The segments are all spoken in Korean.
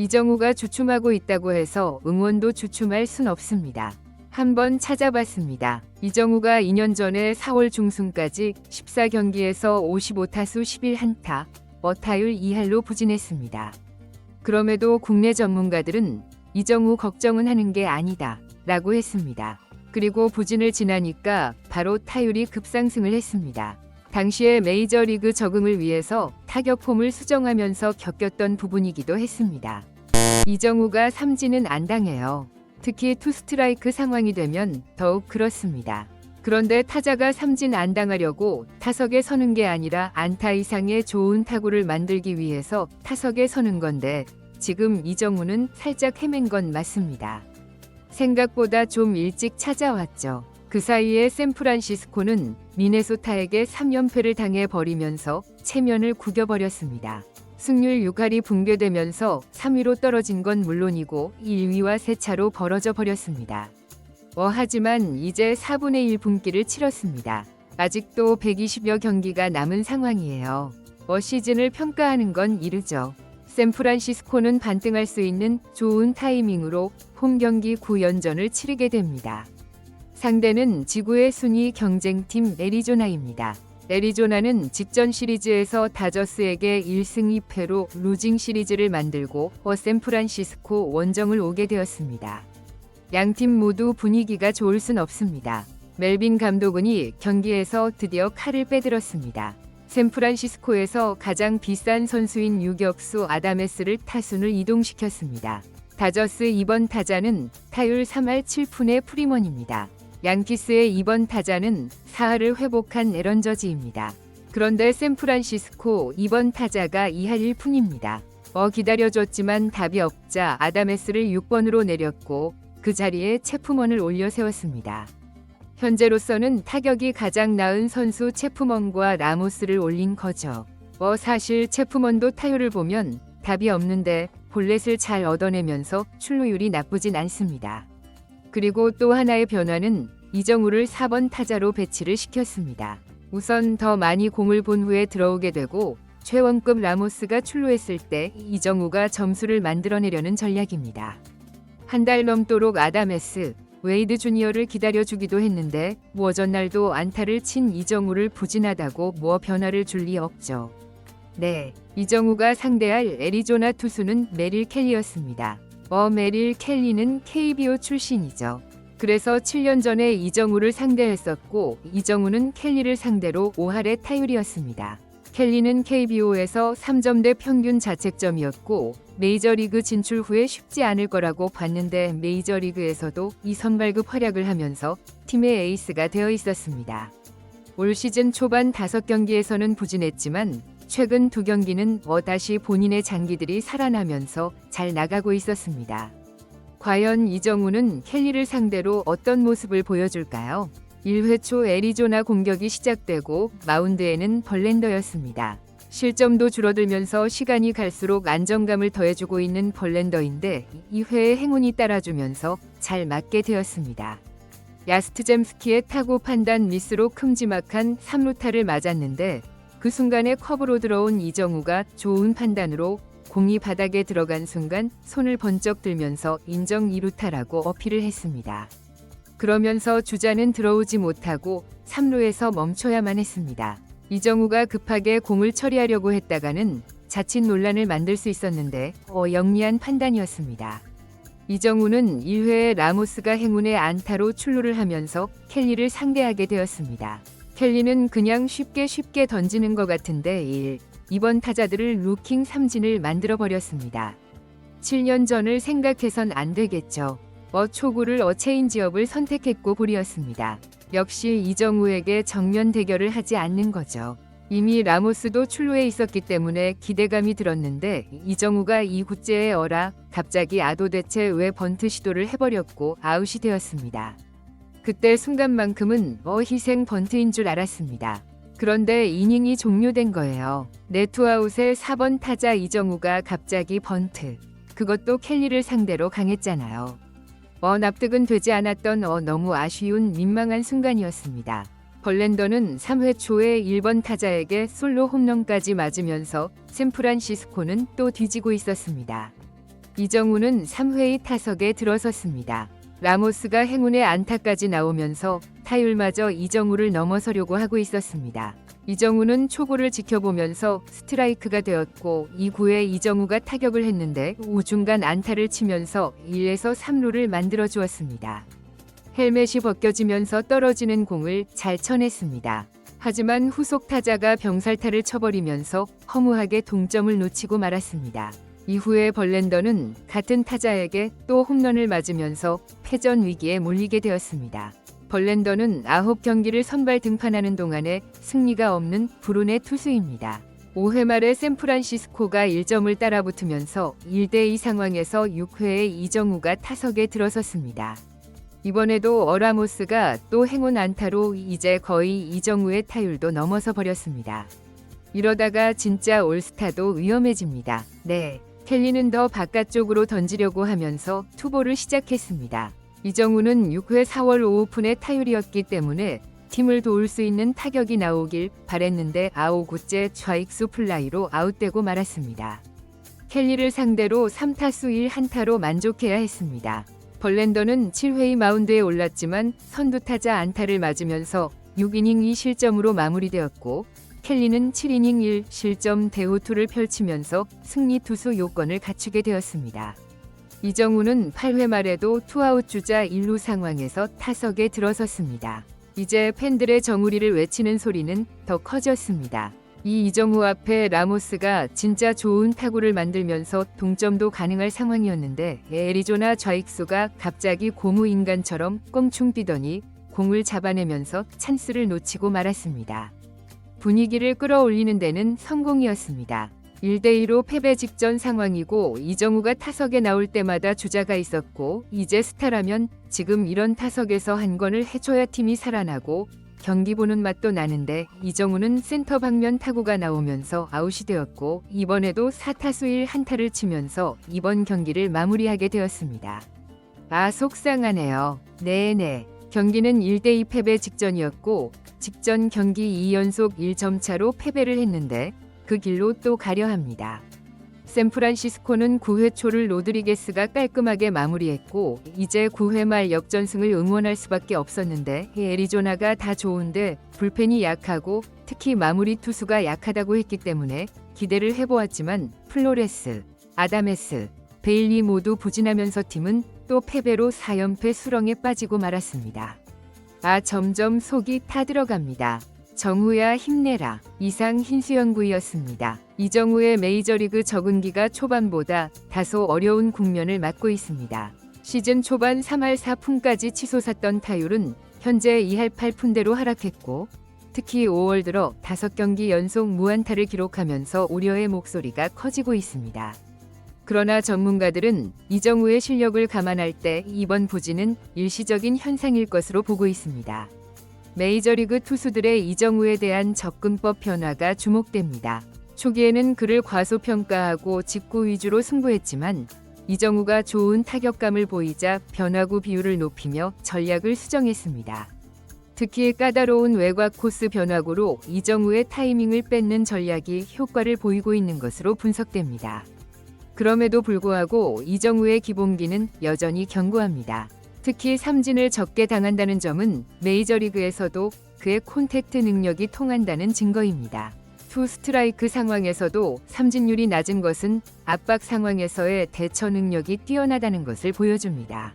이정우가 주춤하고 있다고 해서 응원도 주춤할 순 없습니다. 한번 찾아봤습니다. 이정우가 2년 전에 4월 중순까지 14경기에서 55타수 11안타, 어타율 2할로 부진했습니다. 그럼에도 국내 전문가들은 이정우 걱정은 하는 게 아니다 라고 했습니다. 그리고 부진을 지나니까 바로 타율이 급상승을 했습니다. 당시에 메이저리그 적응을 위해서 타격 폼을 수정하면서 겪었던 부분이기도 했습니다. 이정우가 삼진은 안 당해요. 특히 투스트라이크 상황이 되면 더욱 그렇습니다. 그런데 타자가 삼진 안 당하려고 타석에 서는 게 아니라 안타 이상의 좋은 타구를 만들기 위해서 타석에 서는 건데 지금 이정우는 살짝 헤맨 건 맞습니다. 생각보다 좀 일찍 찾아왔죠. 그 사이에 샌프란시스코는 미네소타에게 3연패를 당해버리면서 체면을 구겨버렸습니다. 승률 6할이 붕괴되면서 3위로 떨어진 건 물론이고 1위와 세 차로 벌어져 버렸습니다. 하지만 이제 4분의 1 분기를 치렀습니다. 아직도 120여 경기가 남은 상황이에요. 시즌을 평가하는 건 이르죠. 샌프란시스코는 반등할 수 있는 좋은 타이밍으로 홈 경기 9연전을 치르게 됩니다. 상대는 지구의 순위 경쟁팀 애리조나입니다. 애리조나는 직전 시리즈에서 다저스에게 1승 2패로 루징 시리즈를 만들고 샌프란시스코 원정을 오게 되었습니다. 양팀 모두 분위기가 좋을 순 없습니다. 멜빈 감독은 이 경기에서 드디어 칼을 빼들었습니다. 샌프란시스코에서 가장 비싼 선수인 유격수 아다메스를 타순을 이동시켰습니다. 다저스 2번 타자는 타율 3할 7푼의 프리먼입니다. 양키스의 2번 타자는 4할을 회복한 에런 저지입니다. 그런데 샌프란시스코 2번 타자가 2할 1푼입니다. 기다려줬지만 답이 없자 아다메스를 6번으로 내렸고 그 자리에 체프먼을 올려 세웠습니다. 현재로서는 타격이 가장 나은 선수 체프먼과 라모스를 올린 거죠. 사실 체프먼도 타율을 보면 답이 없는데 볼넷을 잘 얻어내면서 출루율이 나쁘진 않습니다. 그리고 또 하나의 변화는 이정우를 4번 타자로 배치를 시켰습니다. 우선 더 많이 공을 본 후에 들어오게 되고 최원급 라모스가 출루했을 때 이정우가 점수를 만들어내려는 전략입니다. 한 달 넘도록 아다메스, 웨이드 주니어를 기다려주기도 했는데 전날도 안타를 친 이정우를 부진하다고 변화를 줄 리 없죠. 네, 이정우가 상대할 애리조나 투수는 메릴 켈리였습니다. 메릴 켈리는 KBO 출신이죠. 그래서 7년 전에 이정우를 상대했었고 이정우는 켈리를 상대로 5할의 타율이었습니다. 켈리는 KBO에서 3점대 평균 자책점이었고 메이저리그 진출 후에 쉽지 않을 거라고 봤는데 메이저리그에서도 이 선발급 활약을 하면서 팀의 에이스가 되어 있었습니다. 올 시즌 초반 5경기에서는 부진했지만 최근 2경기는 다시 본인의 장기들이 살아나면서 잘 나가고 있었습니다. 과연 이정우는 켈리를 상대로 어떤 모습을 보여줄까요? 1회 초 애리조나 공격이 시작되고 마운드에는 벌랜더였습니다. 실점도 줄어들면서 시간이 갈수록 안정감을 더해주고 있는 벌랜더인데 2회에 행운이 따라주면서 잘 맞게 되었습니다. 야스트젬스키의 타구 판단 미스로 큼지막한 3루타를 맞았는데 그 순간에 커브로 들어온 이정우가 좋은 판단으로 공이 바닥에 들어간 순간 손을 번쩍 들면서 인정 2루타라고 어필을 했습니다. 그러면서 주자는 들어오지 못하고 3루에서 멈춰야만 했습니다. 이정우가 급하게 공을 처리하려고 했다가는 자칫 논란을 만들 수 있었는데 영리한 판단이었습니다. 이정우는 1회에 라모스가 행운의 안타로 출루를 하면서 켈리를 상대하게 되었습니다. 켈리는 그냥 쉽게 던지는 것 같은데 2번 타자들을 루킹 삼진을 만들어버렸습니다. 7년 전을 생각해선 안 되겠죠. 초구를 체인지업을 선택했고 볼이었습니다. 역시 이정우에게 정면 대결을 하지 않는 거죠. 이미 라모스도 출루해 있었기 때문에 기대감이 들었는데 이정우가 2구째에 갑자기 대체 왜 번트 시도를 해버렸고 아웃이 되었습니다. 그때 순간만큼은 희생 번트인 줄 알았습니다. 그런데 이닝이 종료된 거예요. 네트아웃에 4번 타자 이정우가 갑자기 번트. 그것도 켈리를 상대로 강했잖아요. 납득은 되지 않았던 너무 아쉬운 민망한 순간이었습니다. 벌랜더는 3회 초에 1번 타자에게 솔로 홈런까지 맞으면서 샌프란시스코는 또 뒤지고 있었습니다. 이정우는 3회의 타석에 들어섰습니다. 라모스가 행운의 안타까지 나오면서 타율마저 이정우를 넘어서려고 하고 있었습니다. 이정우는 초구를 지켜보면서 스트라이크가 되었고 2구에 이정우가 타격을 했는데 우중간 안타를 치면서 1에서 3루를 만들어 주었습니다. 헬멧이 벗겨지면서 떨어지는 공을 잘 쳐냈습니다. 하지만 후속 타자가 병살타를 쳐버리면서 허무하게 동점을 놓치고 말았습니다. 이후에 벌랜더는 같은 타자에게 또 홈런을 맞으면서 패전 위기에 몰리게 되었습니다. 벌랜더는 9경기를 선발 등판하는 동안에 승리가 없는 불운의 투수입니다. 5회 말에 샌프란시스코가 1점을 따라붙으면서 1대2 상황에서 6회에 이정우가 타석에 들어섰습니다. 이번에도 어라모스가 또 행운 안타로 이제 거의 이정우의 타율도 넘어서 버렸습니다. 이러다가 진짜 올스타도 위험해집니다. 네, 켈리는 더 바깥쪽으로 던지려고 하면서 투볼을 시작했습니다. 이정우는 6회 4월 5푼의 타율이었기 때문에 팀을 도울 수 있는 타격이 나오길 바랬는데 9구째 좌익수 플라이로 아웃되고 말았습니다. 켈리를 상대로 3타수 1안타로 만족해야 했습니다. 벌랜더는 7회의 마운드에 올랐지만 선두타자 안타를 맞으면서 6이닝 2실점으로 마무리되었고 켈리는 7이닝 1실점 대호투를 펼치면서 승리 투수 요건을 갖추게 되었습니다. 이정우는 8회 말에도 투아웃 주자 1루 상황에서 타석에 들어섰습니다. 이제 팬들의 정우리를 외치는 소리는 더 커졌습니다. 이 이정우 앞에 라모스가 진짜 좋은 타구를 만들면서 동점도 가능할 상황이었는데 애리조나 좌익수가 갑자기 고무인간처럼 껑충 뛰더니 공을 잡아내면서 찬스를 놓치고 말았습니다. 분위기를 끌어올리는 데는 성공이었습니다. 1대2로 패배 직전 상황이고 이정우가 타석에 나올 때마다 주자가 있었고 이제 스타라면 지금 이런 타석에서 한 건을 해줘야 팀이 살아나고 경기 보는 맛도 나는데 이정우는 센터 방면 타구가 나오면서 아웃이 되었고 이번에도 4타수 1안타를 치면서 이번 경기를 마무리하게 되었습니다. 아, 속상하네요. 네네. 경기는 1대2 패배 직전이었고 직전 경기 2연속 1점 차로 패배를 했는데 그 길로 또 가려 합니다. 샌프란시스코는 9회 초를 로드리게스가 깔끔하게 마무리했고 이제 9회 말 역전승을 응원할 수밖에 없었는데 애리조나가 다 좋은데 불펜이 약하고 특히 마무리 투수가 약하다고 했기 때문에 기대를 해보았지만 플로레스, 아다메스, 베일리 모두 부진하면서 팀은 또 패배로 4연패 수렁에 빠지고 말았습니다. 아, 점점 속이 타들어갑니다. 정우야 힘내라. 이상 흰수연구이였습니다. 이정우의 메이저리그 적응기가 초반보다 다소 어려운 국면을 맞고 있습니다. 시즌 초반 3할 4푼까지 치솟았던 타율은 현재 2할 8푼대로 하락했고 특히 5월 들어 5경기 연속 무안타를 기록하면서 우려의 목소리가 커지고 있습니다. 그러나 전문가들은 이정우의 실력을 감안할 때 이번 부진은 일시적인 현상일 것으로 보고 있습니다. 메이저리그 투수들의 이정우에 대한 접근법 변화가 주목됩니다. 초기에는 그를 과소평가하고 직구 위주로 승부했지만 이정우가 좋은 타격감을 보이자 변화구 비율을 높이며 전략을 수정했습니다. 특히 까다로운 외곽 코스 변화구로 이정우의 타이밍을 뺏는 전략이 효과를 보이고 있는 것으로 분석됩니다. 그럼에도 불구하고 이정우의 기본기는 여전히 견고합니다. 특히 삼진을 적게 당한다는 점은 메이저리그에서도 그의 콘택트 능력이 통한다는 증거입니다. 투 스트라이크 상황에서도 삼진율이 낮은 것은 압박 상황에서의 대처 능력이 뛰어나다는 것을 보여줍니다.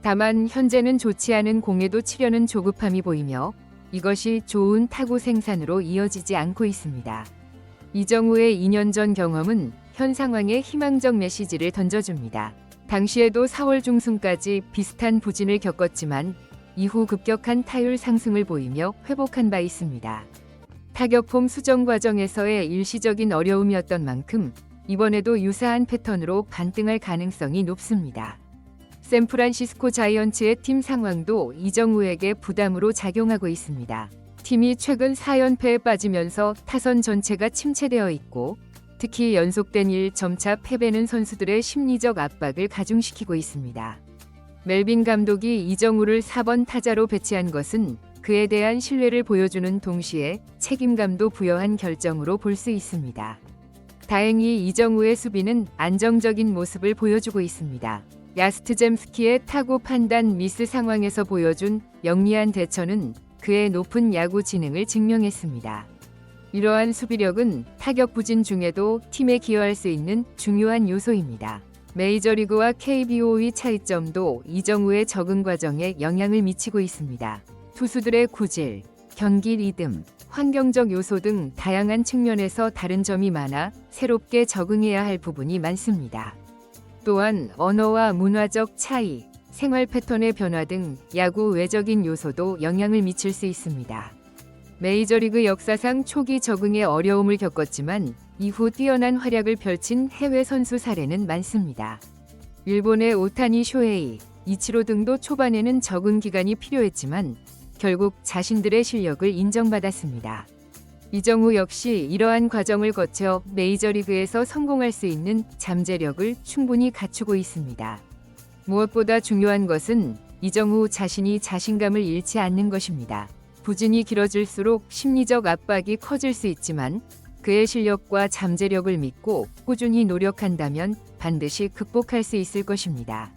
다만 현재는 좋지 않은 공에도 치려는 조급함이 보이며 이것이 좋은 타구 생산으로 이어지지 않고 있습니다. 이정우의 2년 전 경험은 현 상황에 희망적 메시지를 던져줍니다. 당시에도 4월 중순까지 비슷한 부진을 겪었지만 이후 급격한 타율 상승을 보이며 회복한 바 있습니다. 타격폼 수정 과정에서의 일시적인 어려움이었던 만큼 이번에도 유사한 패턴으로 반등할 가능성이 높습니다. 샌프란시스코 자이언츠의 팀 상황도 이정우에게 부담으로 작용하고 있습니다. 팀이 최근 4연패에 빠지면서 타선 전체가 침체되어 있고 특히 연속된 1점차 패배는 선수들의 심리적 압박을 가중시키고 있습니다. 멜빈 감독이 이정우를 4번 타자로 배치한 것은 그에 대한 신뢰를 보여주는 동시에 책임감도 부여한 결정으로 볼 수 있습니다. 다행히 이정우의 수비는 안정적인 모습을 보여주고 있습니다. 야스트젬스키의 타구 판단 미스 상황에서 보여준 영리한 대처는 그의 높은 야구 지능을 증명했습니다. 이러한 수비력은 타격 부진 중에도 팀에 기여할 수 있는 중요한 요소입니다. 메이저리그와 KBO의 차이점도 이정우의 적응 과정에 영향을 미치고 있습니다. 투수들의 구질, 경기 리듬, 환경적 요소 등 다양한 측면에서 다른 점이 많아 새롭게 적응해야 할 부분이 많습니다. 또한 언어와 문화적 차이, 생활 패턴의 변화 등 야구 외적인 요소도 영향을 미칠 수 있습니다. 메이저리그 역사상 초기 적응에 어려움을 겪었지만 이후 뛰어난 활약을 펼친 해외 선수 사례는 많습니다. 일본의 오타니 쇼헤이, 이치로 등도 초반에는 적응 기간이 필요했지만 결국 자신들의 실력을 인정받았습니다. 이정우 역시 이러한 과정을 거쳐 메이저리그에서 성공할 수 있는 잠재력을 충분히 갖추고 있습니다. 무엇보다 중요한 것은 이정우 자신이 자신감을 잃지 않는 것입니다. 부진이 길어질수록 심리적 압박이 커질 수 있지만 그의 실력과 잠재력을 믿고 꾸준히 노력한다면 반드시 극복할 수 있을 것입니다.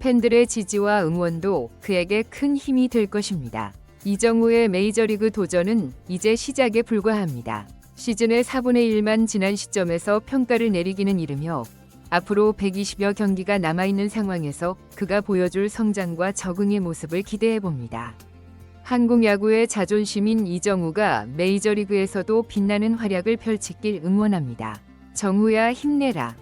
팬들의 지지와 응원도 그에게 큰 힘이 될 것입니다. 이정우의 메이저리그 도전은 이제 시작에 불과합니다. 시즌의 4분의 1만 지난 시점에서 평가를 내리기는 이르며 앞으로 120여 경기가 남아있는 상황에서 그가 보여줄 성장과 적응의 모습을 기대해봅니다. 한국 야구의 자존심인 이정우가 메이저리그에서도 빛나는 활약을 펼치길 응원합니다. 정우야 힘내라.